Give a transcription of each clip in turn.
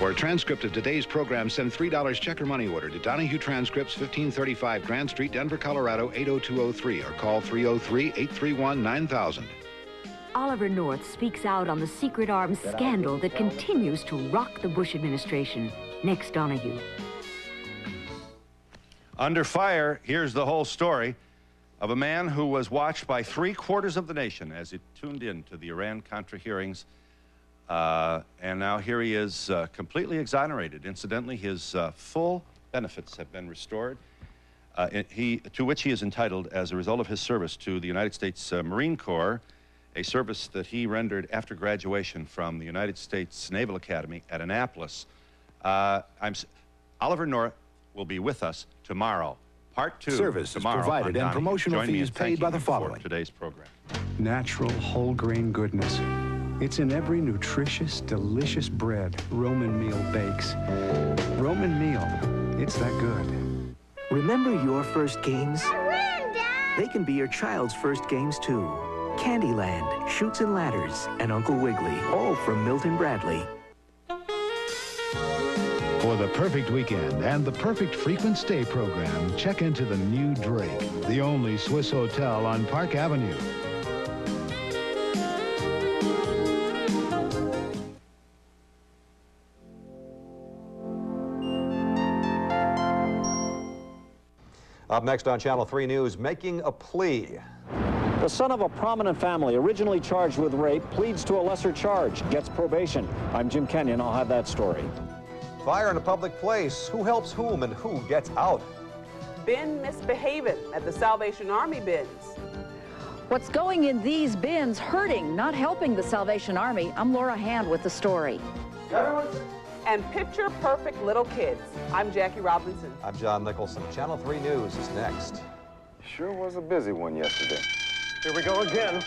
For a transcript of today's program, send $3 check or money order to Donahue Transcripts, 1535 Grand Street, Denver, Colorado, 80203, or call 303-831-9000. Oliver North speaks out on the secret arms scandal that continues to rock the Bush administration. Next, Donahue. Under fire, here's the whole story of a man who was watched by 3/4 of the nation as it tuned in to the Iran-Contra hearings. And now here he is completely exonerated. Incidentally, his full benefits have been restored, to which he is entitled as a result of his service to the United States Marine Corps, a service that he rendered after graduation from the United States Naval Academy at Annapolis. Oliver North will be with us tomorrow. Part 2 Service tomorrow is provided and promotional fees paid by the following. Today's program. Natural whole grain goodness. It's in every nutritious, delicious bread Roman Meal bakes. Roman Meal, it's that good. Remember your first games? I ran, Dad! They can be your child's first games, too. Candyland, Chutes and Ladders, and Uncle Wiggly, all from Milton Bradley. For the perfect weekend and the perfect frequent stay program, check into the new Drake, the only Swiss hotel on Park Avenue. Up next on Channel 3 News, making a plea. The son of a prominent family, originally charged with rape, pleads to a lesser charge, gets probation. I'm Jim Kenyon. I'll have that story. Fire in a public place. Who helps whom and who gets out? Bin misbehaving at the Salvation Army bins. What's going in these bins hurting, not helping the Salvation Army? I'm Laura Hand with the story. And picture-perfect little kids. I'm Jackie Robinson. I'm John Nicholson. Channel 3 News is next. Sure was a busy one yesterday. Here we go again.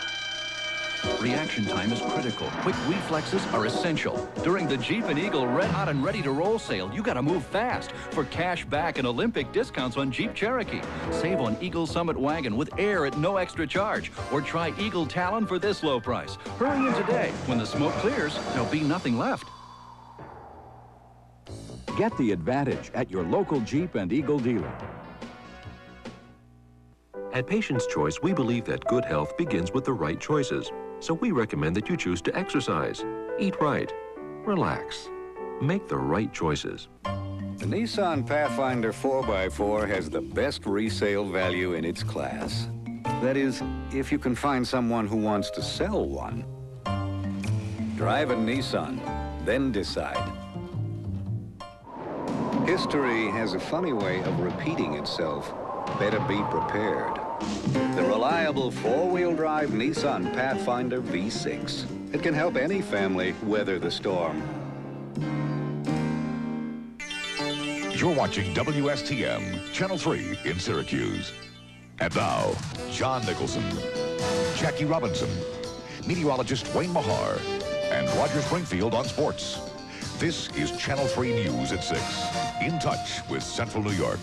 Reaction time is critical. Quick reflexes are essential. During the Jeep and Eagle Red Hot and Ready to Roll sale, you gotta move fast for cash back and Olympic discounts on Jeep Cherokee. Save on Eagle Summit Wagon with air at no extra charge. Or try Eagle Talon for this low price. Hurry in today. When the smoke clears, there'll be nothing left. Get the advantage at your local Jeep and Eagle dealer. At Patient's Choice, we believe that good health begins with the right choices. So we recommend that you choose to exercise, eat right, relax, make the right choices. The Nissan Pathfinder 4x4 has the best resale value in its class. That is, if you can find someone who wants to sell one. Drive a Nissan, then decide. History has a funny way of repeating itself. Better be prepared. The reliable four-wheel drive Nissan Pathfinder V6. It can help any family weather the storm. You're watching WSTM, Channel 3 in Syracuse. And now, John Nicholson, Jackie Robinson, meteorologist Wayne Mahar, and Roger Springfield on sports. This is Channel 3 News at 6, in touch with Central New York.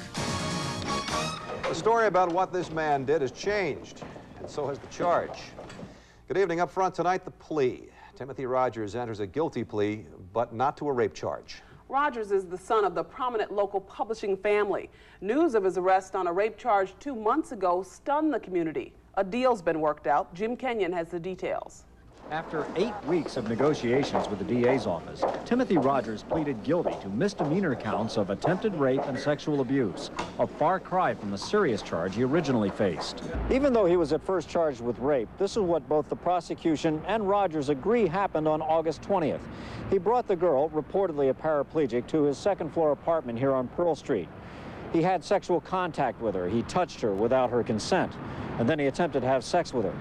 The story about what this man did has changed, and so has the charge. Good evening. Up front tonight, the plea. Timothy Rogers enters a guilty plea, but not to a rape charge. Rogers is the son of the prominent local publishing family. News of his arrest on a rape charge 2 months ago stunned the community. A deal's been worked out. Jim Kenyon has the details. After 8 weeks of negotiations with the DA's office, Timothy Rogers pleaded guilty to misdemeanor counts of attempted rape and sexual abuse, a far cry from the serious charge he originally faced. Even though he was at first charged with rape, this is what both the prosecution and Rogers agree happened on August 20th. He brought the girl, reportedly a paraplegic, to his second-floor apartment here on Pearl Street. He had sexual contact with her. He touched her without her consent, and then he attempted to have sex with her.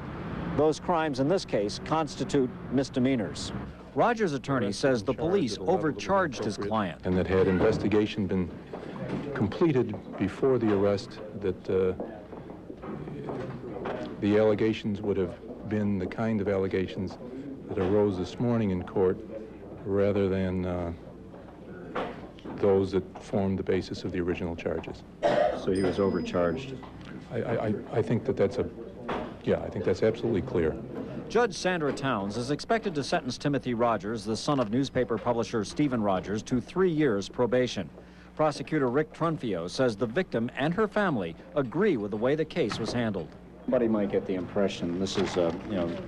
Those crimes in this case constitute misdemeanors. Rogers' attorney says the police overcharged his client. And that had investigation been completed before the arrest, that the allegations would have been the kind of allegations that arose this morning in court, rather than those that formed the basis of the original charges. So he was overcharged? I think that that's a... Yeah, I think that's absolutely clear. Judge Sandra Towns is expected to sentence Timothy Rogers, the son of newspaper publisher Stephen Rogers, to 3 years probation. Prosecutor Rick Trunfio says the victim and her family agree with the way the case was handled. Somebody might get the impression this is,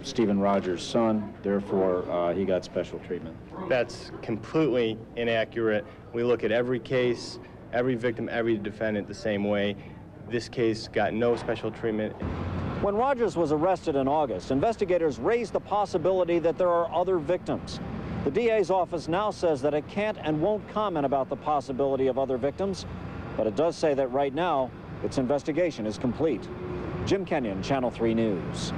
Stephen Rogers' son, therefore he got special treatment. That's completely inaccurate. We look at every case, every victim, every defendant the same way. This case got no special treatment. When Rogers was arrested in August, investigators raised the possibility that there are other victims. The DA's office now says that it can't and won't comment about the possibility of other victims, but it does say that right now its investigation is complete. Jim Kenyon, Channel 3 News.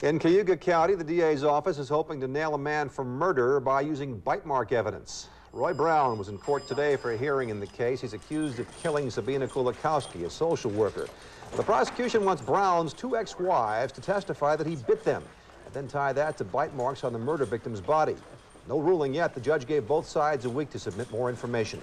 In Cayuga County, the DA's office is hoping to nail a man for murder by using bite mark evidence. Roy Brown was in court today for a hearing in the case. He's accused of killing Sabina Kulikowski, a social worker. The prosecution wants Brown's 2 ex-wives to testify that he bit them, and then tie that to bite marks on the murder victim's body. No ruling yet. The judge gave both sides a week to submit more information.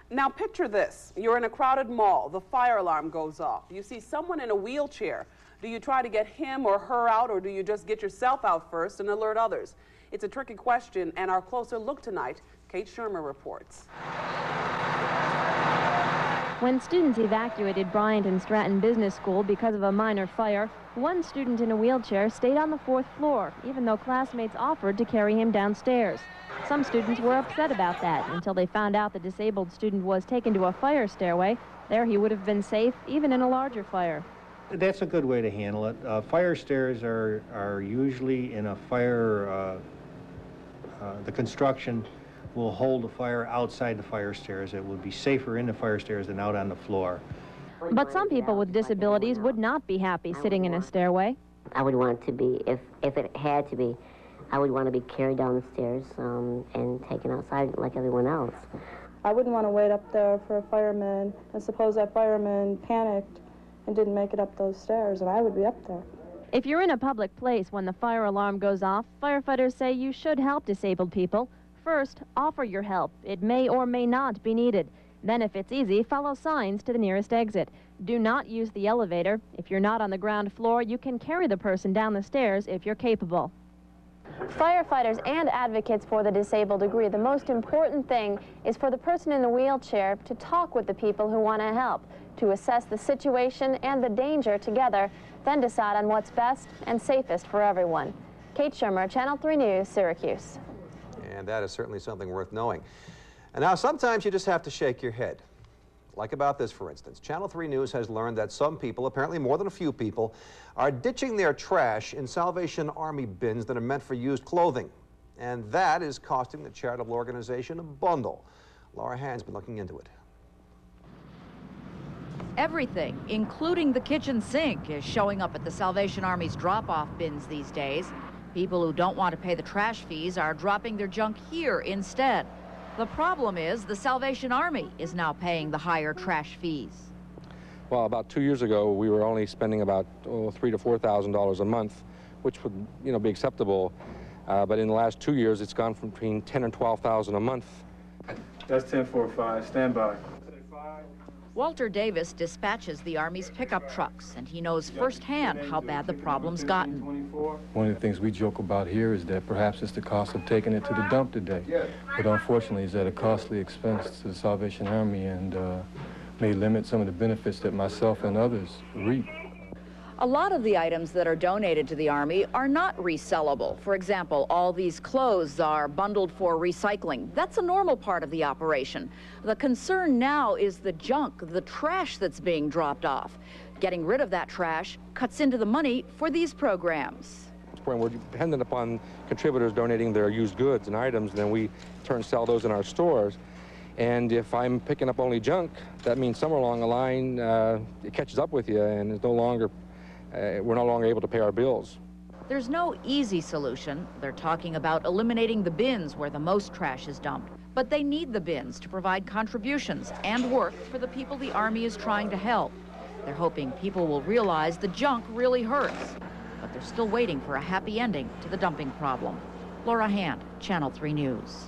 Now picture this. You're in a crowded mall. The fire alarm goes off. You see someone in a wheelchair. Do you try to get him or her out, or do you just get yourself out first and alert others? It's a tricky question, and our closer look tonight, Kate Shermer reports. When students evacuated Bryant and Stratton Business School because of a minor fire, one student in a wheelchair stayed on the 4th floor, even though classmates offered to carry him downstairs. Some students were upset about that until they found out the disabled student was taken to a fire stairway. There he would have been safe, even in a larger fire. That's a good way to handle it. Fire stairs are usually in a fire, the construction will hold the fire outside the fire stairs. It would be safer in the fire stairs than out on the floor. But some people with disabilities would not be happy sitting in a stairway. I would want to be, if it had to be, I would want to be carried down the stairs and taken outside like everyone else. I wouldn't want to wait up there for a fireman, and suppose that fireman panicked and didn't make it up those stairs, and I would be up there. If you're in a public place when the fire alarm goes off, firefighters say you should help disabled people. First, offer your help. It may or may not be needed. Then, if it's easy, follow signs to the nearest exit. Do not use the elevator. If you're not on the ground floor, you can carry the person down the stairs if you're capable. Firefighters and advocates for the disabled agree the most important thing is for the person in the wheelchair to talk with the people who want to help, to assess the situation and the danger together, then decide on what's best and safest for everyone. Kate Shermer, Channel 3 News, Syracuse. And that is certainly something worth knowing. And now sometimes you just have to shake your head. Like about this, for instance. Channel 3 News has learned that some people, apparently more than a few people, are ditching their trash in Salvation Army bins that are meant for used clothing. And that is costing the charitable organization a bundle. Laura Hand's been looking into it. Everything, including the kitchen sink, is showing up at the Salvation Army's drop-off bins these days. People who don't want to pay the trash fees are dropping their junk here instead. The problem is the Salvation Army is now paying the higher trash fees. Well, about 2 years ago, we were only spending about $3,000 to $4,000 a month, which would, be acceptable. But in the last 2 years, it's gone from between $10,000 and $12,000 a month. That's 10-4-5. Stand by. Walter Davis dispatches the Army's pickup trucks, and he knows firsthand how bad the problem's gotten. One of the things we joke about here is that perhaps it's the cost of taking it to the dump today. But unfortunately, it's at a costly expense to the Salvation Army and may limit some of the benefits that myself and others reap. A lot of the items that are donated to the Army are not resellable. For example, all these clothes are bundled for recycling. That's a normal part of the operation. The concern now is the junk, the trash that's being dropped off. Getting rid of that trash cuts into the money for these programs. When we're dependent upon contributors donating their used goods and items, then we sell those in our stores. And if I'm picking up only junk, that means somewhere along the line it catches up with you, and it's we're no longer able to pay our bills. There's no easy solution. They're talking about eliminating the bins where the most trash is dumped. But they need the bins to provide contributions and work for the people the Army is trying to help. They're hoping people will realize the junk really hurts. But they're still waiting for a happy ending to the dumping problem. Laura Hand, Channel 3 News.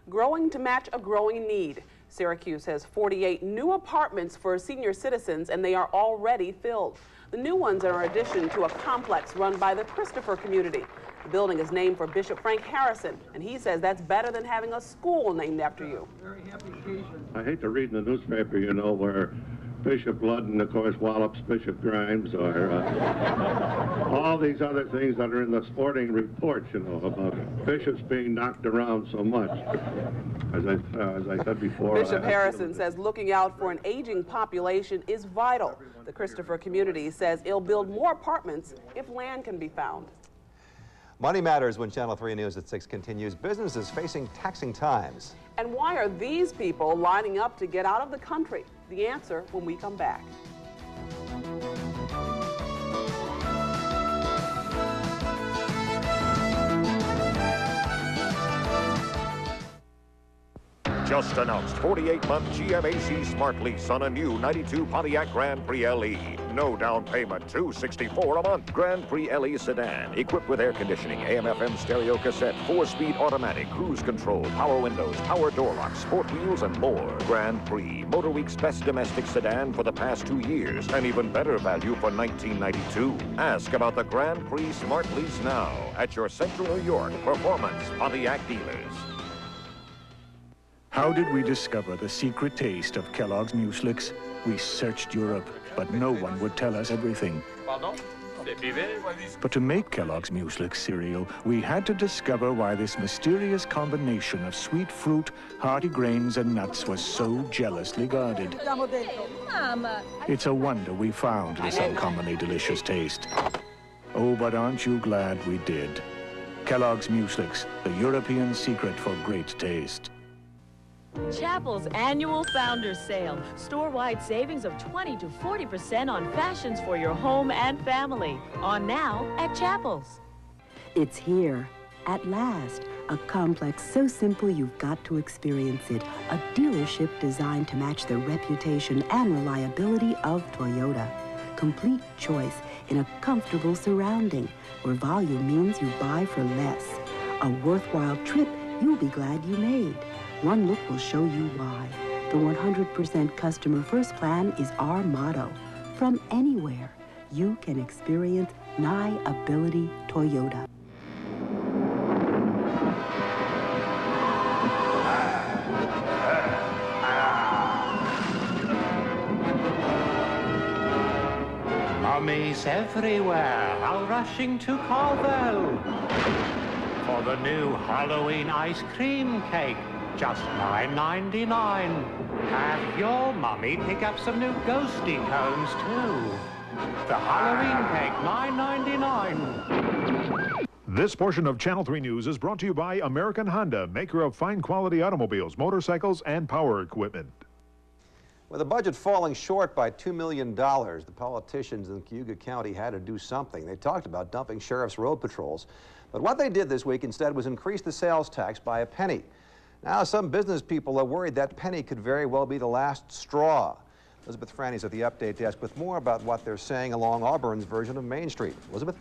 Growing to match a growing need. Syracuse has 48 new apartments for senior citizens, and they are already filled. The new ones are an addition to a complex run by the Christopher community. The building is named for Bishop Frank Harrison, and he says that's better than having a school named after you. I hate to read in the newspaper, you know, where Bishop Ludden, of course, wallops Bishop Grimes, or all these other things that are in the sporting reports, you know, about bishops being knocked around so much. As I said before, Bishop Harrison says looking out for an aging population is vital. The Christopher community says it'll build more apartments if land can be found. Money matters when Channel 3 News at 6 continues. Businesses facing taxing times. And why are these people lining up to get out of the country? The answer when we come back. Just announced 48-month GMAC Smart Lease on a new 92 Pontiac Grand Prix LE. No down payment, $264 a month. Grand Prix LE sedan, equipped with air conditioning, AM/FM stereo cassette, 4-speed automatic, cruise control, power windows, power door locks, sport wheels, and more. Grand Prix, Motor Week's best domestic sedan for the past 2 years, and even better value for $1992. Ask about the Grand Prix Smart Lease now at your Central New York Performance Pontiac dealers. How did we discover the secret taste of Kellogg's Mueslix? We searched Europe, but no one would tell us everything. But to make Kellogg's Mueslix cereal, we had to discover why this mysterious combination of sweet fruit, hearty grains, and nuts was so jealously guarded. It's a wonder we found this uncommonly delicious taste. Oh, but aren't you glad we did? Kellogg's Mueslix, the European secret for great taste. Chappell's annual Founders Sale. Store-wide savings of 20 to 40% on fashions for your home and family. On now at Chappell's. It's here, at last. A complex so simple you've got to experience it. A dealership designed to match the reputation and reliability of Toyota. Complete choice in a comfortable surrounding where volume means you buy for less. A worthwhile trip you'll be glad you made. One look will show you why. The 100% customer first plan is our motto. From anywhere, you can experience Nye Ability Toyota. Mummies everywhere, all rushing to Carvel for the new Halloween ice cream cake. Just $9.99. Have your mummy pick up some new ghosty cones, too. The Halloween cake, $9.99. This portion of Channel 3 News is brought to you by American Honda, maker of fine quality automobiles, motorcycles, and power equipment. With the budget falling short by $2 million, the politicians in Cayuga County had to do something. They talked about dumping sheriff's road patrols. But what they did this week instead was increase the sales tax by a penny. Now, some business people are worried that penny could very well be the last straw. Elizabeth Franny's at the update desk with more about what they're saying along Auburn's version of Main Street. Elizabeth?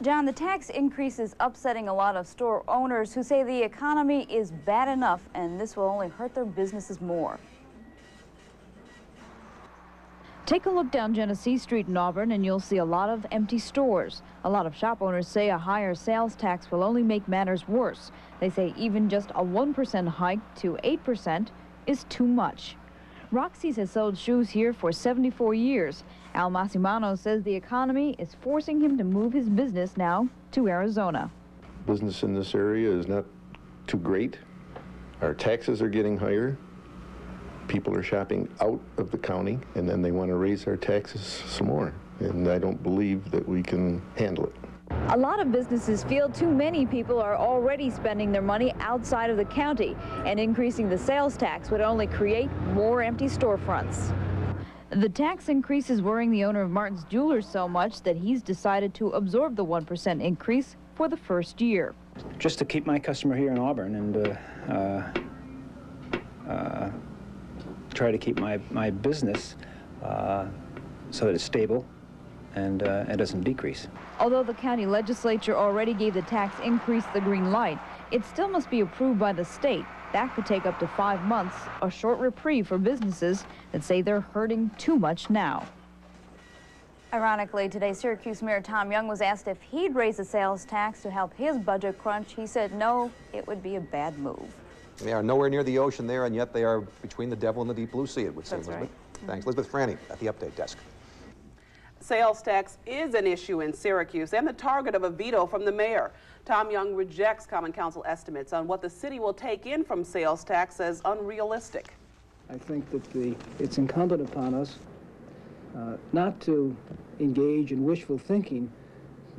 John, the tax increase is upsetting a lot of store owners who say the economy is bad enough and this will only hurt their businesses more. Take a look down Genesee Street in Auburn and you'll see a lot of empty stores. A lot of shop owners say a higher sales tax will only make matters worse. They say even just a 1% hike to 8% is too much. Roxy's has sold shoes here for 74 years. Al Massimano says the economy is forcing him to move his business now to Arizona. Business in this area is not too great. Our taxes are getting higher. People are shopping out of the county, and then they want to raise our taxes some more. And I don't believe that we can handle it. A lot of businesses feel too many people are already spending their money outside of the county, and increasing the sales tax would only create more empty storefronts. The tax increase is worrying the owner of Martin's Jewelers so much that he's decided to absorb the 1% increase for the first year. Just to keep my customer here in Auburn and try to keep my business so that it's stable and it doesn't decrease. Although the county legislature already gave the tax increase the green light, it still must be approved by the state. That could take up to 5 months, a short reprieve for businesses that say they're hurting too much now. Ironically, today, Syracuse Mayor Tom Young was asked if he'd raise the sales tax to help his budget crunch. He said no, it would be a bad move. They are nowhere near the ocean there, and yet they are between the devil and the deep blue sea, it would seem, That's Elizabeth. right. Thanks. Elizabeth Franny at the update desk. Sales tax is an issue in Syracuse and the target of a veto from the mayor. Tom Young rejects Common Council estimates on what the city will take in from sales tax as unrealistic. I think that it's incumbent upon us not to engage in wishful thinking,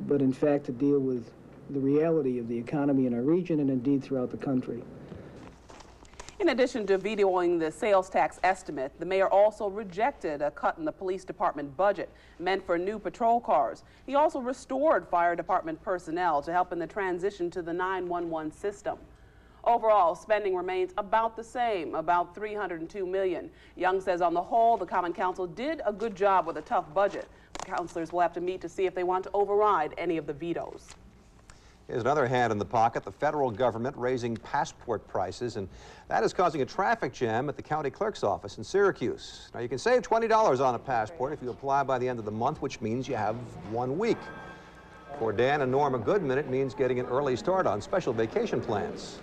but in fact to deal with the reality of the economy in our region and indeed throughout the country. In addition to vetoing the sales tax estimate, the mayor also rejected a cut in the police department budget meant for new patrol cars. He also restored fire department personnel to help in the transition to the 911 system. Overall, spending remains about the same, about $302 million. Young says on the whole, the Common Council did a good job with a tough budget. The councilors will have to meet to see if they want to override any of the vetoes. Here's another hand in the pocket, the federal government raising passport prices, and that is causing a traffic jam at the county clerk's office in Syracuse. Now, you can save $20 on a passport if you apply by the end of the month, which means you have 1 week. For Dan and Norma Goodman, it means getting an early start on special vacation plans.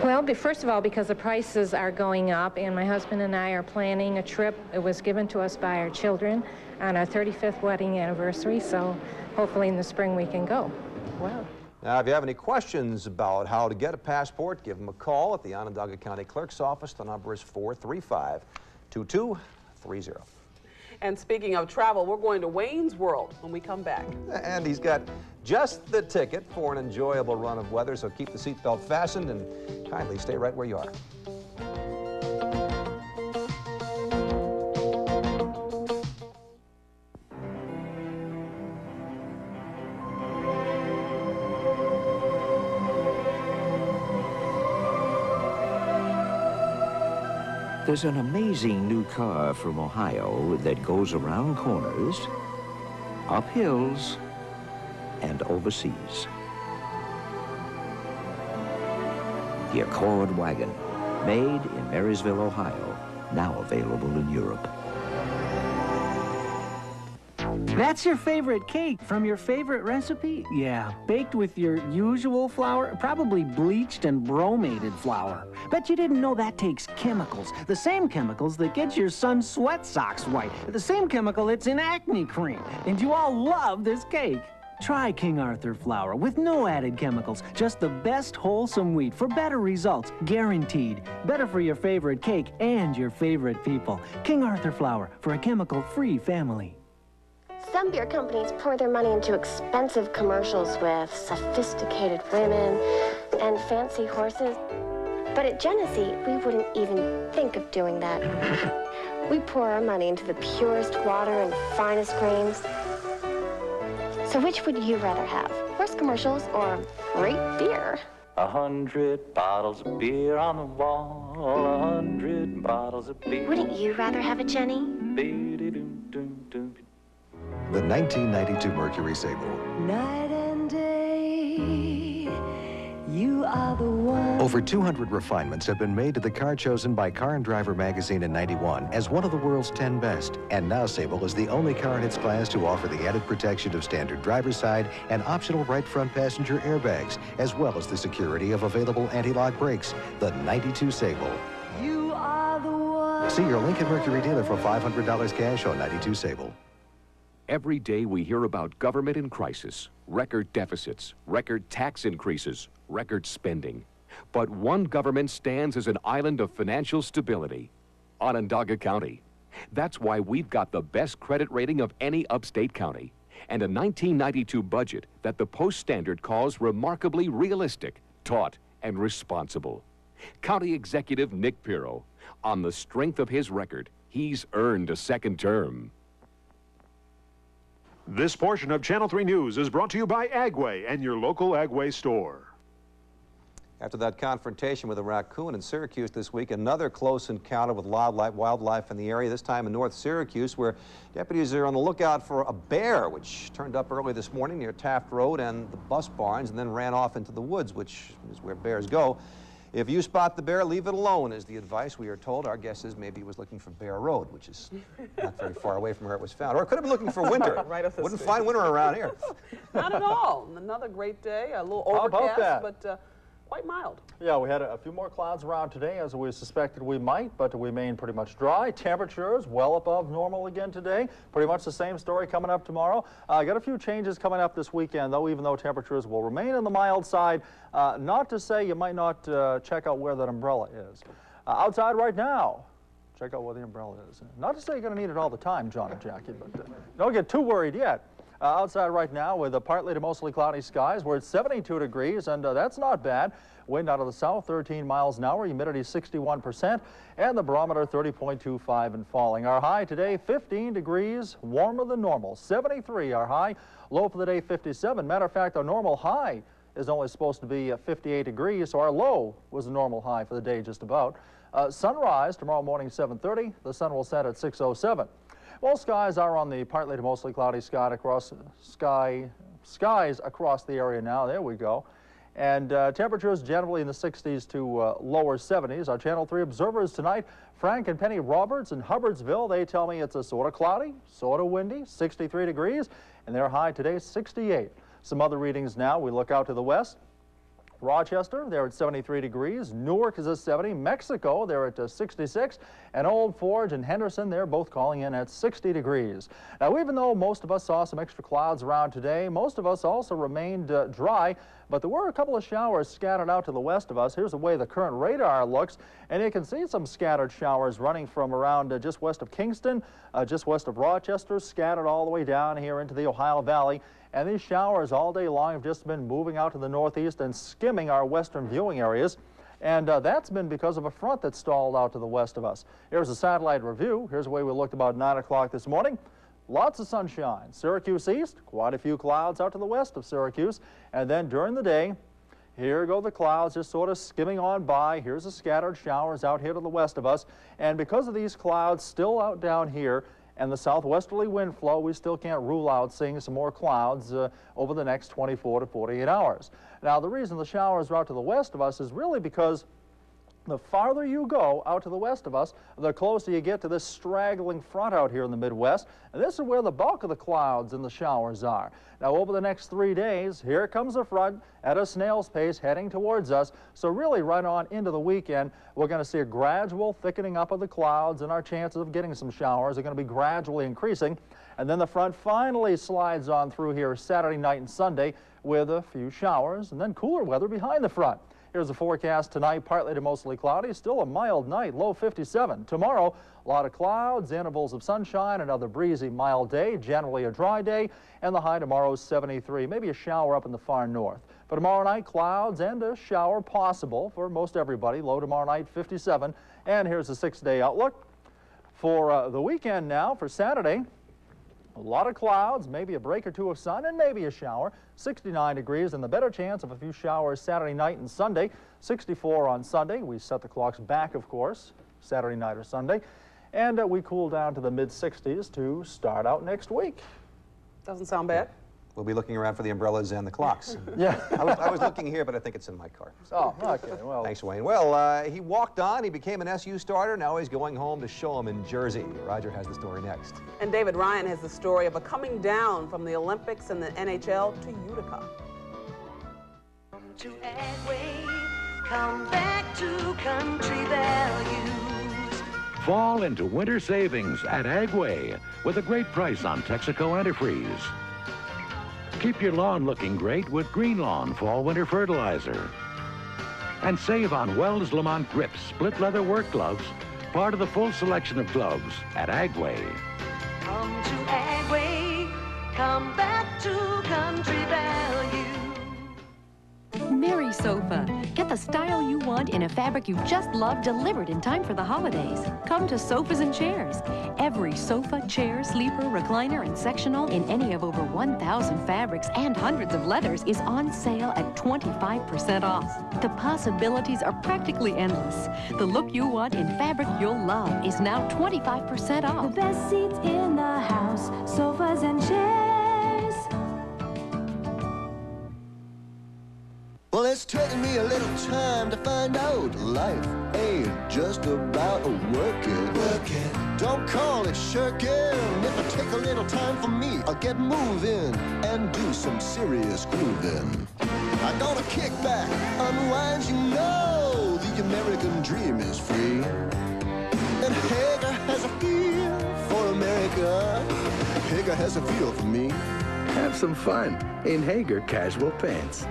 Well, first of all, because the prices are going up, and my husband and I are planning a trip. It was given to us by our children on our 35th wedding anniversary, so hopefully in the spring we can go. Wow. Now, if you have any questions about how to get a passport, give them a call at the Onondaga County Clerk's office. The number is 435-2230. And speaking of travel, we're going to Wayne's World when we come back. And he's got just the ticket for an enjoyable run of weather, so keep the seatbelt fastened and kindly stay right where you are. There's an amazing new car from Ohio that goes around corners, up hills, and overseas. The Accord wagon, made in Marysville, Ohio, now available in Europe. That's your favorite cake from your favorite recipe? Yeah, baked with your usual flour, probably bleached and bromated flour. Bet you didn't know that takes chemicals. The same chemicals that get your son's sweat socks white. The same chemical that's in acne cream. And you all love this cake. Try King Arthur flour with no added chemicals. Just the best wholesome wheat for better results, guaranteed. Better for your favorite cake and your favorite people. King Arthur flour for a chemical-free family. Some beer companies pour their money into expensive commercials with sophisticated women and fancy horses. But at Genesee, we wouldn't even think of doing that. We pour our money into the purest water and finest grains. So which would you rather have? Horse commercials or great beer? 100 bottles of beer on the wall, 100 bottles of beer. Wouldn't you rather have a Jenny? The 1992 Mercury Sable. Night and day, you are the one. Over 200 refinements have been made to the car chosen by Car and Driver magazine in '91 as one of the world's 10 best. And now Sable is the only car in its class to offer the added protection of standard driver's side and optional right front passenger airbags, as well as the security of available anti-lock brakes. The 92 Sable. You are the one. See your Lincoln Mercury dealer for $500 cash on 92 Sable. Every day we hear about government in crisis, record deficits, record tax increases, record spending. But one government stands as an island of financial stability, Onondaga County. That's why we've got the best credit rating of any upstate county and a 1992 budget that the Post-Standard calls remarkably realistic, taut, and responsible. County Executive Nick Pirro, on the strength of his record, he's earned a second term. This portion of Channel 3 News is brought to you by Agway and your local Agway store. After that confrontation with a raccoon in Syracuse this week, another close encounter with wildlife in the area, this time in North Syracuse, where deputies are on the lookout for a bear, which turned up early this morning near Taft Road and the bus barns and then ran off into the woods, which is where bears go. If you spot the bear, leave it alone is the advice we are told. Our guess is maybe he was looking for Bear Road, which is not very far away from where it was found. Or it could have been looking for winter. Right up the Wouldn't street. find winter around here. Not at all. Another great day. A little How about overcast, that? but quite mild. Yeah, we had a few more clouds around today, as we suspected we might, but we remain pretty much dry. Temperatures well above normal again today. Pretty much the same story coming up tomorrow. Got a few changes coming up this weekend, though, even though temperatures will remain on the mild side. Not to say you might not check out where that umbrella is. Outside right now, check out where the umbrella is. Not to say you're going to need it all the time, John and Jackie, but don't get too worried yet. Outside right now with partly to mostly cloudy skies. We're at 72 degrees, and that's not bad. Wind out of the south, 13 miles an hour, humidity 61%, and the barometer 30.25 and falling. Our high today, 15 degrees, warmer than normal. 73 our high, low for the day 57. Matter of fact, our normal high is only supposed to be 58 degrees, so our low was a normal high for the day just about. Sunrise tomorrow morning 7:30. The sun will set at 6:07. Well, skies are on the partly to mostly cloudy skies across the area now. There we go. And temperatures generally in the 60s to lower 70s. Our Channel 3 observers tonight, Frank and Penny Roberts in Hubbardsville, they tell me it's a sort of cloudy, sort of windy, 63 degrees, and their high today 68. Some other readings now. We look out to the west. Rochester, they're at 73 degrees. Newark is at 70. Mexico, they're at 66. And Old Forge and Henderson, they're both calling in at 60 degrees. Now, even though most of us saw some extra clouds around today, most of us also remained dry, but there were a couple of showers scattered out to the west of us. Here's the way the current radar looks, and you can see some scattered showers running from around just west of Kingston, just west of Rochester, scattered all the way down here into the Ohio Valley. And these showers all day long have just been moving out to the northeast and skimming our western viewing areas. And that's been because of a front that stalled out to the west of us. Here's a satellite review. Here's the way we looked about 9 o'clock this morning. Lots of sunshine. Syracuse east, quite a few clouds out to the west of Syracuse. And then during the day, here go the clouds just sort of skimming on by. Here's the scattered showers out here to the west of us. And because of these clouds still out down here, and the southwesterly wind flow, we still can't rule out seeing some more clouds over the next 24 to 48 hours. Now, the reason the showers are out to the west of us is really because the farther you go out to the west of us, the closer you get to this straggling front out here in the Midwest. And this is where the bulk of the clouds and the showers are. Now, over the next 3 days, here comes the front at a snail's pace heading towards us. So really right on into the weekend, we're going to see a gradual thickening up of the clouds, and our chances of getting some showers are going to be gradually increasing. And then the front finally slides on through here Saturday night and Sunday with a few showers and then cooler weather behind the front. Here's the forecast tonight, partly to mostly cloudy, still a mild night, low 57. Tomorrow, a lot of clouds, intervals of sunshine, another breezy, mild day, generally a dry day, and the high tomorrow is 73, maybe a shower up in the far north. But tomorrow night, clouds and a shower possible for most everybody, low tomorrow night, 57. And here's the 6-day outlook. For the weekend now, for Saturday, a lot of clouds, maybe a break or two of sun, and maybe a shower. 69 degrees, and the better chance of a few showers Saturday night and Sunday. 64 on Sunday. We set the clocks back, of course, Saturday night or Sunday. And we cool down to the mid-60s to start out next week. Doesn't sound bad. We'll be looking around for the umbrellas and the clocks. Yeah. I was looking here, but I think it's in my car. Oh, okay. Well, thanks, Wayne. Well, he walked on. He became an SU starter. Now he's going home to show him in Jersey. Roger has the story next. And David Ryan has the story of a coming down from the Olympics and the NHL to Utica. To Agway, come back to country values. Fall into winter savings at Agway with a great price on Texaco antifreeze. Keep your lawn looking great with Green Lawn Fall Winter Fertilizer. And save on Wells Lamont Grips split leather work gloves, part of the full selection of gloves at Agway. Come to Agway, come back to country value. Merry Sofa. Get the style you want in a fabric you just love delivered in time for the holidays. Come to Sofas and Chairs. Every sofa, chair, sleeper, recliner, and sectional in any of over 1,000 fabrics and hundreds of leathers is on sale at 25% off. The possibilities are practically endless. The look you want in fabric you'll love is now 25% off. The best seats in the house, Sofas and Chairs. Well, it's taken me a little time to find out life ain't just about working. Don't call it shirking. If I take a little time for me, I'll get moving and do some serious grooving. I'm gonna kick back, unwind, you know, the American dream is free. And Hager has a feel for America. Hager has a feel for me. Have some fun in Hager Casual Pants.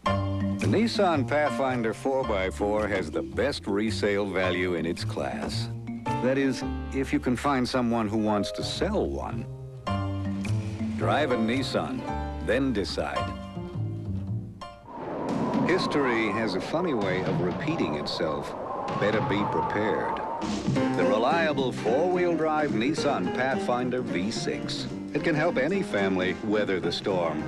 The Nissan Pathfinder 4x4 has the best resale value in its class. That is, if you can find someone who wants to sell one. Drive a Nissan, then decide. History has a funny way of repeating itself. Better be prepared. The reliable four-wheel drive Nissan Pathfinder V6. It can help any family weather the storm.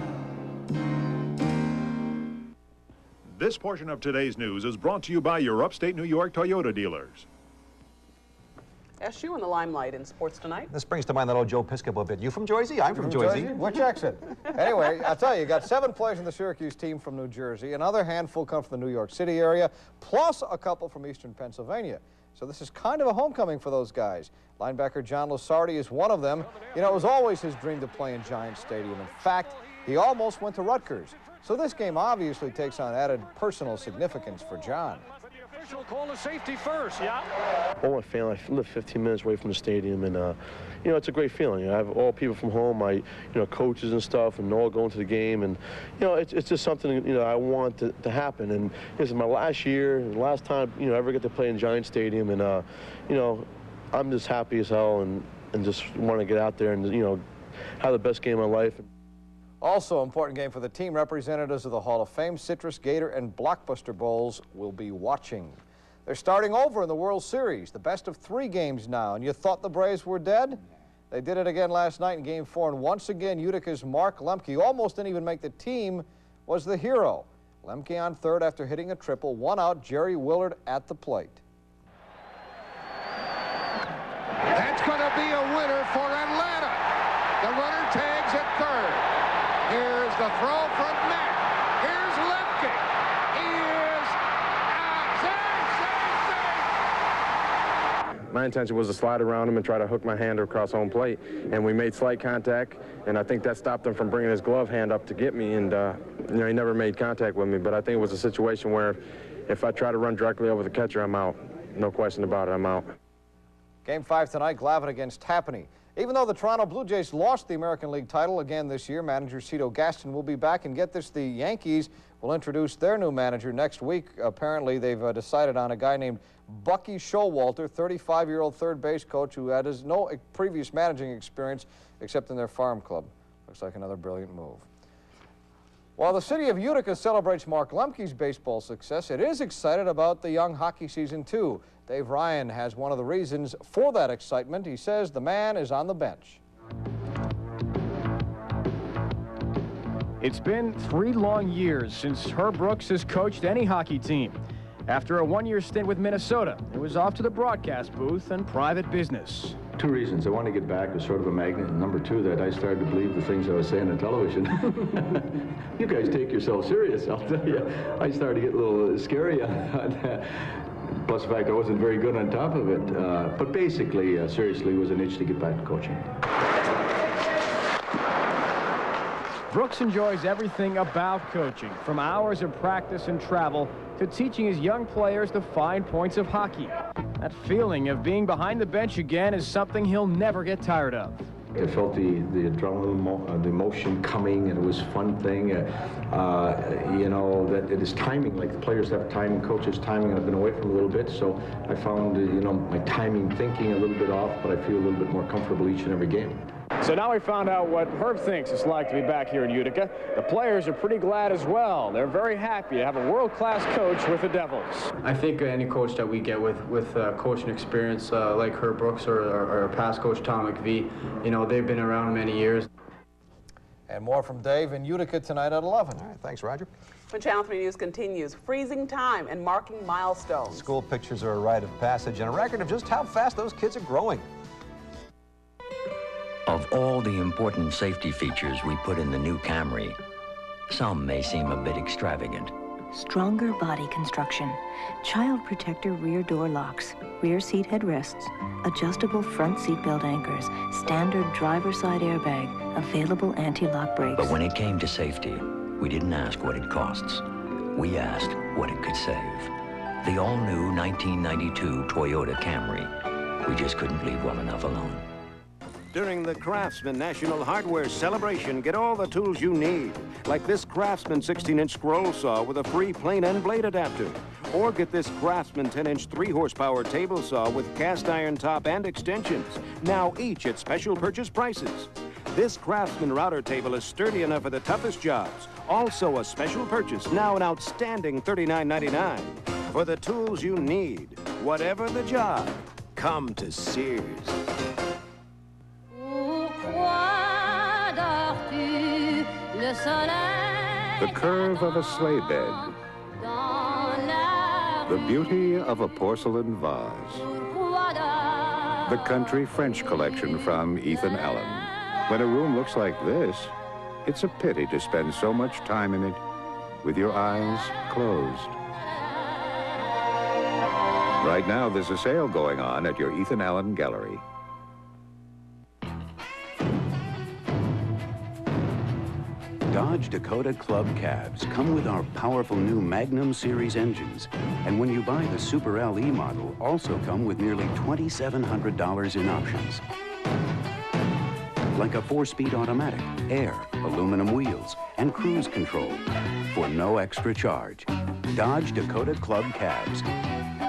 This portion of today's news is brought to you by your upstate New York Toyota dealers. SU in the limelight in sports tonight. This brings to mind that old Joe Piscopo bit. You from Jersey? I'm from Jersey. Which exit? Anyway, I'll tell you, you got 7 players in the Syracuse team from New Jersey. Another handful come from the New York City area, plus a couple from eastern Pennsylvania. So this is kind of a homecoming for those guys. Linebacker John Lusardi is one of them. You know, it was always his dream to play in Giant Stadium. In fact, he almost went to Rutgers. So this game obviously takes on added personal significance for John. Official call to safety first, yeah. All my family, I live 15 minutes away from the stadium, and you know, it's a great feeling. I have all people from home, my coaches and stuff, and all going to the game, and it's just something I want to happen. And this is my last year, and last time I ever get to play in Giant Stadium, and I'm just happy as hell, and just want to get out there and have the best game of my life. Also important game for the team. Representatives of the Hall of Fame, Citrus, Gator, and Blockbuster Bowls will be watching. They're starting over in the World Series, the best of 3 games now, and you thought the Braves were dead? They did it again last night in Game 4, and once again, Utica's Mark Lemke, almost didn't even make the team, was the hero. Lemke on third after hitting a triple, 1 out, Jerry Willard at the plate. That's going to be a winner for Atlanta. The runner tags at third. Here's the throw from Mack. Here's Lemke. He is out. My intention was to slide around him and try to hook my hand across home plate, and we made slight contact, and I think that stopped him from bringing his glove hand up to get me, and he never made contact with me, but I think it was a situation where if I try to run directly over the catcher, I'm out. No question about it, I'm out. Game 5 tonight, Glavin against Tappanee. Even though the Toronto Blue Jays lost the American League title again this year, manager Cito Gaston will be back. And get this, the Yankees will introduce their new manager next week. Apparently, they've decided on a guy named Bucky Showalter, 35-year-old third base coach who has no previous managing experience except in their farm club. Looks like another brilliant move. While the city of Utica celebrates Mark Lemke's baseball success, it is excited about the young hockey season, too. Dave Ryan has one of the reasons for that excitement. He says the man is on the bench. It's been 3 long years since Herb Brooks has coached any hockey team. After a 1-year stint with Minnesota, it was off to the broadcast booth and private business. 2 reasons. I want to get back as sort of a magnet, and number 2, that I started to believe the things I was saying on television. You guys take yourself serious, I'll tell you. I started to get a little scary on that. Plus the fact I wasn't very good on top of it. But basically, seriously, it was an itch to get back to coaching. Brooks enjoys everything about coaching, from hours of practice and travel to teaching his young players the fine points of hockey. That feeling of being behind the bench again is something he'll never get tired of. I felt the adrenaline, the emotion coming, and it was a fun thing. That it is timing, like the players have timing, coaches timing, and I've been away from a little bit, so I found, my timing thinking a little bit off, but I feel a little bit more comfortable each and every game. So now we found out what Herb thinks it's like to be back here in Utica. The players are pretty glad as well. They're very happy to have a world-class coach with the Devils. I think any coach that we get with coaching experience like Herb Brooks or our past coach Tom McVie, they've been around many years. And more from Dave in Utica tonight at 11. All right, thanks, Roger. When Channel 3 News continues, freezing time and marking milestones. School pictures are a rite of passage and a record of just how fast those kids are growing. Of all the important safety features we put in the new Camry, some may seem a bit extravagant. stronger body construction, child protector rear door locks, rear seat headrests, adjustable front seatbelt anchors, standard driver's side airbag, available anti-lock brakes. But when it came to safety, we didn't ask what it costs. We asked what it could save. The all-new 1992 Toyota Camry. We just couldn't leave well enough alone. During the Craftsman National Hardware Celebration, get all the tools you need, like this Craftsman 16-inch scroll saw with a free plain end blade adapter. Or get this Craftsman 10-inch 3-horsepower table saw with cast iron top and extensions, now each at special purchase prices. This Craftsman router table is sturdy enough for the toughest jobs. Also a special purchase, now an outstanding $39.99. For the tools you need, whatever the job, come to Sears. The curve of a sleigh bed. The beauty of a porcelain vase. The country French collection from Ethan Allen. When a room looks like this, it's a pity to spend so much time in it with your eyes closed. Right now, there's a sale going on at your Ethan Allen Gallery. Dodge Dakota Club cabs come with our powerful new Magnum Series engines. And when you buy the Super LE model, also come with nearly $2,700 in options. Like a 4-speed automatic, air, aluminum wheels, and cruise control for no extra charge. Dodge Dakota Club cabs.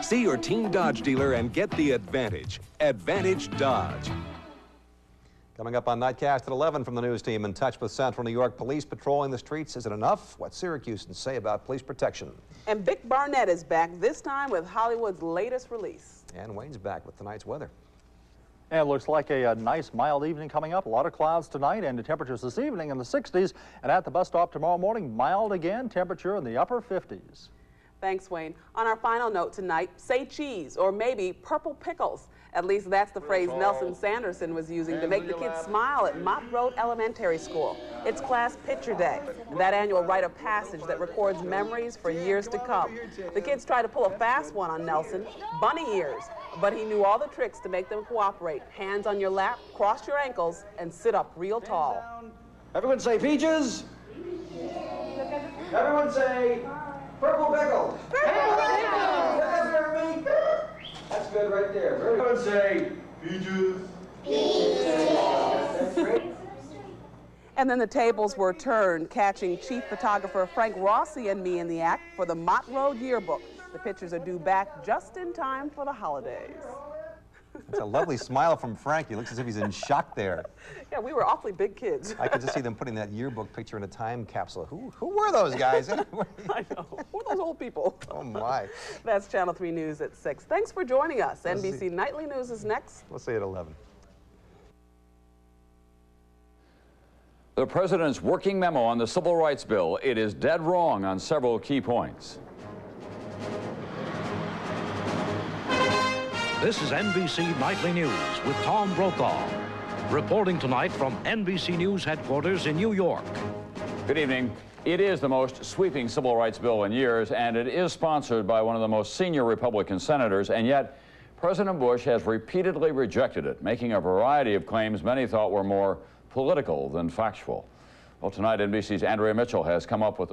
See your Team Dodge dealer and get the advantage. Advantage Dodge. Coming up on Nightcast at 11 from the news team, in touch with Central New York police patrolling the streets. Is it enough? What Syracusans say about police protection. And Vic Barnett is back, this time with Hollywood's latest release. And Wayne's back with tonight's weather. And it looks like a nice mild evening coming up. A lot of clouds tonight and the temperatures this evening in the 60s. And at the bus stop tomorrow morning, mild again, temperature in the upper 50s. Thanks, Wayne. On our final note tonight, say cheese or maybe purple pickles. At least that's the phrase Nelson Sanderson was using to make the kids smile at Mott Road Elementary School. It's Class Picture Day, that annual rite of passage that records memories for years to come. The kids try to pull a fast one on Nelson, bunny ears, but he knew all the tricks to make them cooperate. Hands on your lap, cross your ankles, and sit up real tall. Everyone say peaches. Everyone say purple pickle. Purple pickle. That's good right there. Everyone say peaches. Peaches. And then the tables were turned, catching chief photographer Frank Rossi and me in the act for the Mott Road yearbook. The pictures are due back just in time for the holidays. That's a lovely smile from Frank. He looks as if he's in shock there. Yeah, we were awfully big kids. I could just see them putting that yearbook picture in a time capsule. Who were those guys? I know. Who are those old people? Oh, my. That's Channel 3 News at 6. Thanks for joining us. NBC Nightly News is next. We'll see you at 11. The president's working memo on the Civil Rights Bill. It is dead wrong on several key points. This is NBC Nightly News with Tom Brokaw, reporting tonight from NBC News headquarters in New York. Good evening. It is the most sweeping civil rights bill in years, and it is sponsored by one of the most senior Republican senators, and yet President Bush has repeatedly rejected it, making a variety of claims many thought were more political than factual. Well, tonight, NBC's Andrea Mitchell has come up with